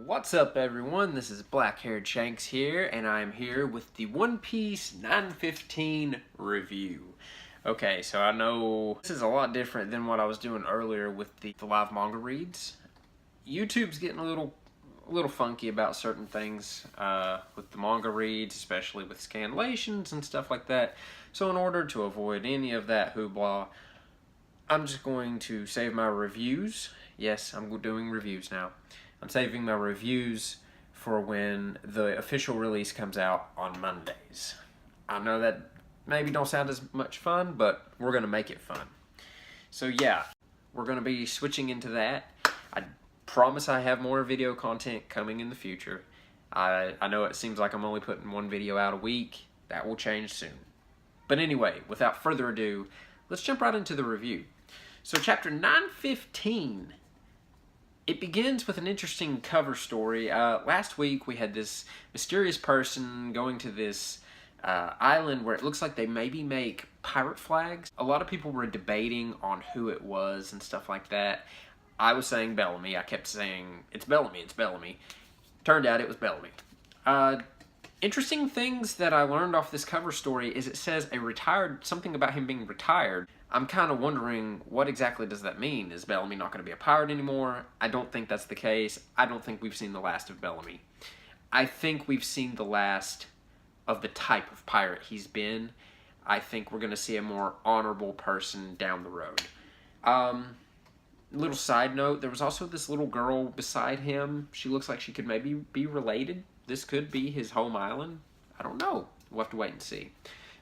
What's up everyone, this is Black-Haired Shanks here, and I'm here with the One Piece 915 review. Okay, so I know this is a lot different than what I was doing earlier with the live manga reads. YouTube's getting a little funky about certain things with the manga reads, especially with scanlations and stuff like that. So in order to avoid any of that hoopla, I'm just going to save my reviews. Yes, I'm doing reviews now. I'm saving my reviews for when the official release comes out on Mondays. I know that maybe don't sound as much fun, but we're going to make it fun. So yeah, we're going to be switching into that. I promise I have more video content coming in the future. I know it seems like I'm only putting one video out a week. That will change soon. But anyway, without further ado, let's jump right into the review. So chapter 915, it begins with an interesting cover story. Last week we had this mysterious person going to this island where it looks like they maybe make pirate flags. A lot of people were debating on who it was and stuff like that. I was saying Bellamy. I kept saying, it's Bellamy, it's Bellamy. Turned out it was Bellamy. Interesting things that I learned off this cover story is it says something about him being retired. I'm kind of wondering, what exactly does that mean? Is Bellamy not going to be a pirate anymore? I don't think that's the case. I don't think we've seen the last of Bellamy. I think we've seen the last of the type of pirate he's been. I think we're going to see a more honorable person down the road. Little side note, there was also this little girl beside him. She looks like she could maybe be related. This could be his home island. I don't know. We'll have to wait and see.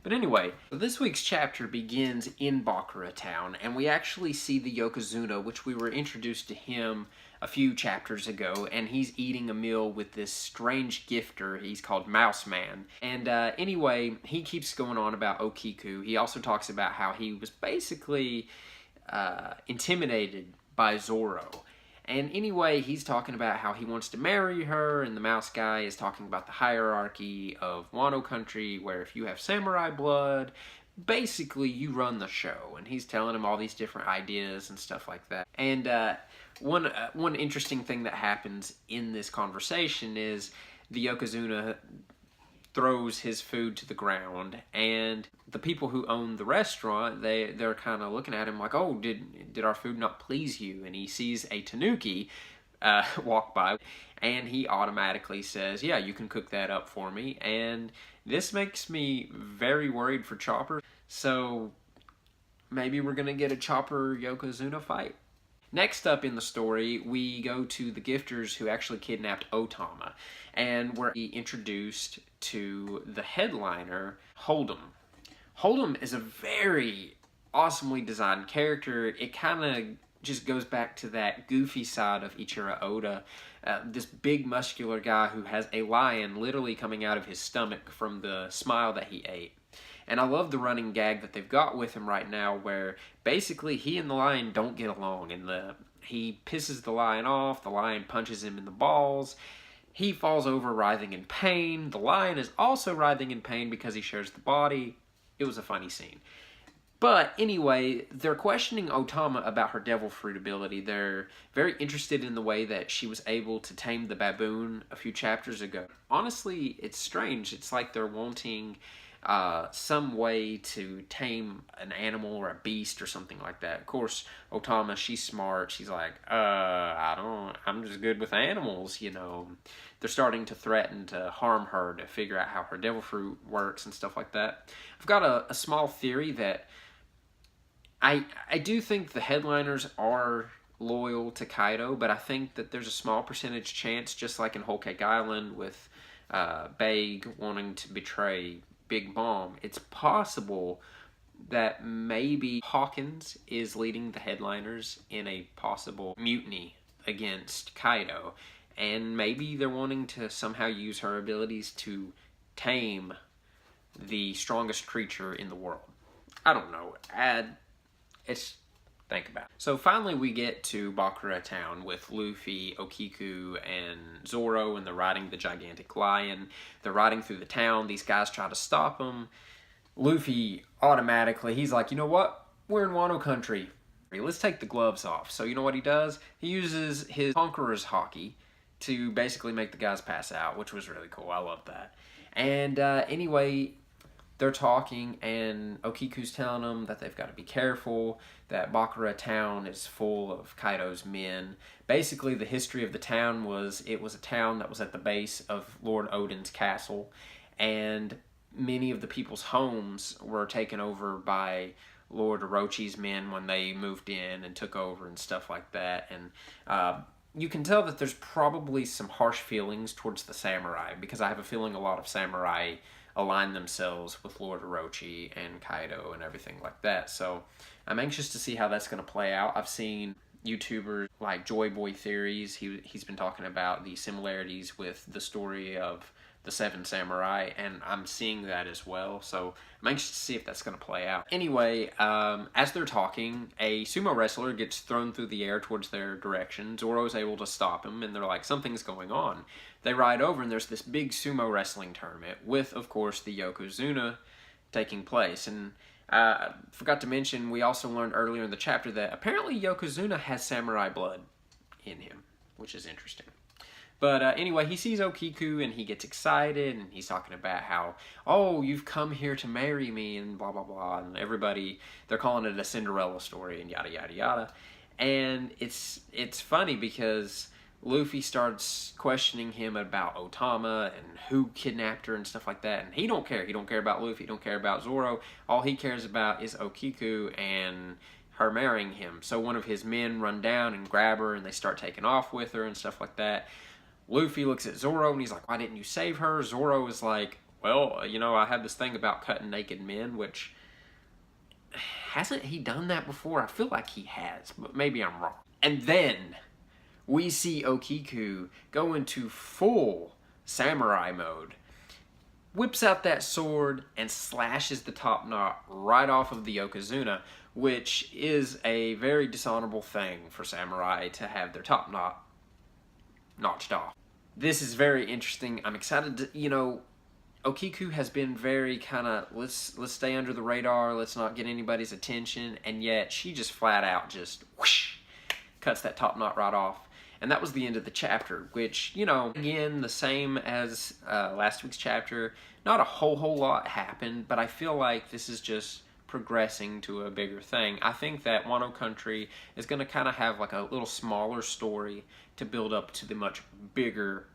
But anyway, this week's chapter begins in Bakura Town, and we actually see the Yokozuna, which we were introduced to him a few chapters ago, and he's eating a meal with this strange gifter. He's called Mouse Man. And anyway, he keeps going on about Okiku. He also talks about how he was basically intimidated by Zoro. And anyway, he's talking about how he wants to marry her, and the mouse guy is talking about the hierarchy of Wano country, where if you have samurai blood, basically you run the show. And he's telling him all these different ideas and stuff like that. And one interesting thing that happens in this conversation is the Yokozuna throws his food to the ground, and the people who own the restaurant, they're kind of looking at him like, oh, did our food not please you? And he sees a tanuki walk by, and he automatically says, yeah, you can cook that up for me. And this makes me very worried for Chopper, so maybe we're gonna get a Chopper Yokozuna fight. Next up in the story, we go to the gifters who actually kidnapped Otama, and we're introduced to the headliner, Hold'em. Hold'em is a very awesomely designed character. It kind of just goes back to that goofy side of Ichiro Oda. This big muscular guy who has a lion literally coming out of his stomach from the smile that he ate. And I love the running gag that they've got with him right now, where basically he and the lion don't get along, and he pisses the lion off, the lion punches him in the balls, he falls over writhing in pain, the lion is also writhing in pain because he shares the body. It was a funny scene. But anyway, they're questioning Otama about her devil fruit ability. They're very interested in the way that she was able to tame the baboon a few chapters ago. Honestly, it's strange. It's like they're wanting some way to tame an animal or a beast or something like that. Of course, Otama, she's smart. She's like, I'm just good with animals, you know. They're starting to threaten to harm her to figure out how her devil fruit works and stuff like that. I've got a small theory that I do think the headliners are loyal to Kaido, but I think that there's a small percentage chance, just like in Whole Cake Island with Baig wanting to betray Big Mom, it's possible that maybe Hawkins is leading the headliners in a possible mutiny against Kaido, and maybe they're wanting to somehow use her abilities to tame the strongest creature in the world. I don't know. Think about it. So finally we get to Bakura Town with Luffy, Okiku, and Zoro, and they're riding the gigantic lion. They're riding through the town. These guys try to stop them. Luffy automatically, he's like, you know what? We're in Wano country. Let's take the gloves off. So you know what he does? He uses his Conqueror's Haki to basically make the guys pass out, which was really cool. I love that. And anyway, they're talking, and Okiku's telling them that they've got to be careful, that Bakura town is full of Kaido's men. Basically, the history of the town was, it was a town that was at the base of Lord Odin's castle, and many of the people's homes were taken over by Lord Orochi's men when they moved in and took over and stuff like that. And you can tell that there's probably some harsh feelings towards the samurai, because I have a feeling a lot of samurai align themselves with Lord Orochi and Kaido and everything like that. So I'm anxious to see how that's going to play out. I've seen YouTubers like Joy Boy Theories. He's been talking about the similarities with the story of the Seven Samurai, and I'm seeing that as well. So I'm anxious to see if that's going to play out. Anyway, as they're talking, a sumo wrestler gets thrown through the air towards their direction. Zoro's able to stop him, and they're like, something's going on. They ride over, and there's this big sumo wrestling tournament with, of course, the Yokozuna taking place. And forgot to mention, we also learned earlier in the chapter that apparently Yokozuna has samurai blood in him, which is interesting. But anyway, he sees Okiku and he gets excited, and he's talking about how, oh, you've come here to marry me, and blah, blah, blah. And everybody, they're calling it a Cinderella story, and yada, yada, yada. And it's funny because Luffy starts questioning him about Otama and who kidnapped her and stuff like that. And he don't care. He don't care about Luffy. He don't care about Zoro. All he cares about is Okiku and her marrying him. So one of his men run down and grab her, and they start taking off with her and stuff like that. Luffy looks at Zoro, and he's like, why didn't you save her? Zoro is like, well, you know, I have this thing about cutting naked men, which, hasn't he done that before? I feel like he has, but maybe I'm wrong. And then we see Okiku go into full samurai mode, whips out that sword, and slashes the top knot right off of the Yokozuna, which is a very dishonorable thing for samurai to have their top knot notched off. This is very interesting. I'm excited to, you know, Okiku has been very kind of, let's stay under the radar, let's not get anybody's attention, and yet she just flat out just whoosh, cuts that top knot right off. And that was the end of the chapter, which, you know, again, the same as last week's chapter. Not a whole lot happened, but I feel like this is just progressing to a bigger thing. I think that Wano Country is going to kind of have like a little smaller story to build up to the much bigger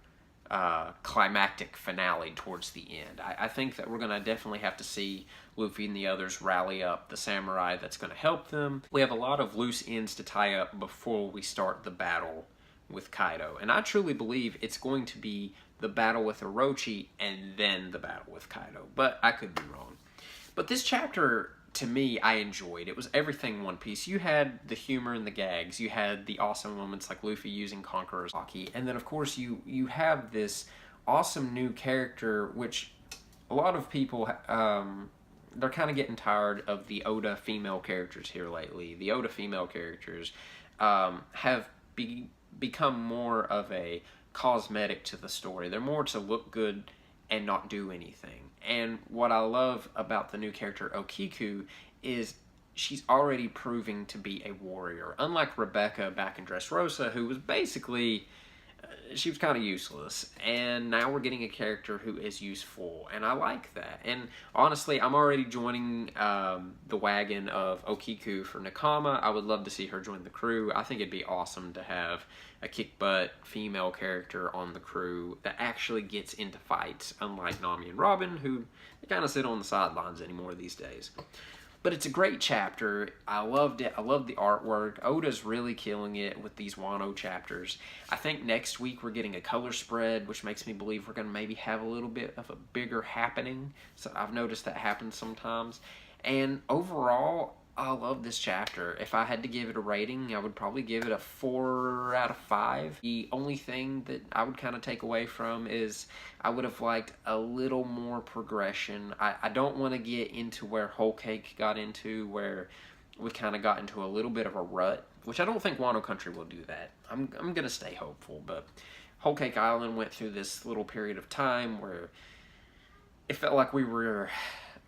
climactic finale towards the end. I think that we're going to definitely have to see Luffy and the others rally up the samurai that's going to help them. We have a lot of loose ends to tie up before we start the battle with Kaido. And I truly believe it's going to be the battle with Orochi and then the battle with Kaido. But I could be wrong. But this chapter, to me, I enjoyed. It was everything One Piece. You had the humor and the gags. You had the awesome moments like Luffy using Conqueror's Haki. And then, of course, you have this awesome new character, which a lot of people, they're kind of getting tired of the Oda female characters here lately. The Oda female characters have become more of a cosmetic to the story. They're more to look good and not do anything. And what I love about the new character Okiku is she's already proving to be a warrior. Unlike Rebecca back in Dressrosa, who was basically, she was kind of useless. And now we're getting a character who is useful, and I like that. And honestly, I'm already joining the wagon of Okiku for Nakama. I would love to see her join the crew. I think it'd be awesome to have a kick-butt female character on the crew that actually gets into fights, unlike Nami and Robin, who kind of sit on the sidelines anymore these days. But it's a great chapter. I loved it. I love the artwork. Oda's really killing it with these Wano chapters. I think next week we're getting a color spread, which makes me believe we're going to maybe have a little bit of a bigger happening. So I've noticed that happens sometimes. And overall, I love this chapter. If I had to give it a rating, I would probably give it a 4 out of 5. The only thing that I would kind of take away from is I would have liked a little more progression. I don't want to get into where Whole Cake got into, where we kind of got into a little bit of a rut, which I don't think Wano Country will do that. I'm going to stay hopeful, but Whole Cake Island went through this little period of time where it felt like we were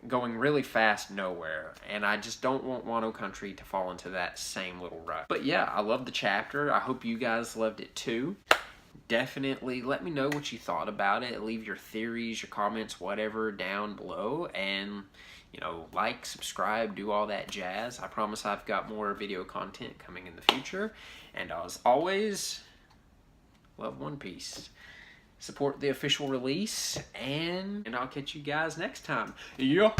going really fast nowhere, and I just don't want Wano Country to fall into that same little rut. But yeah, I love the chapter. I hope you guys loved it too. definitely let me know what you thought about it. Leave your theories, your comments, whatever down below, and you know, like, subscribe, do all that jazz. I promise I've got more video content coming in the future. And as always, love One Piece. Support the official release, and I'll catch you guys next time. Yo!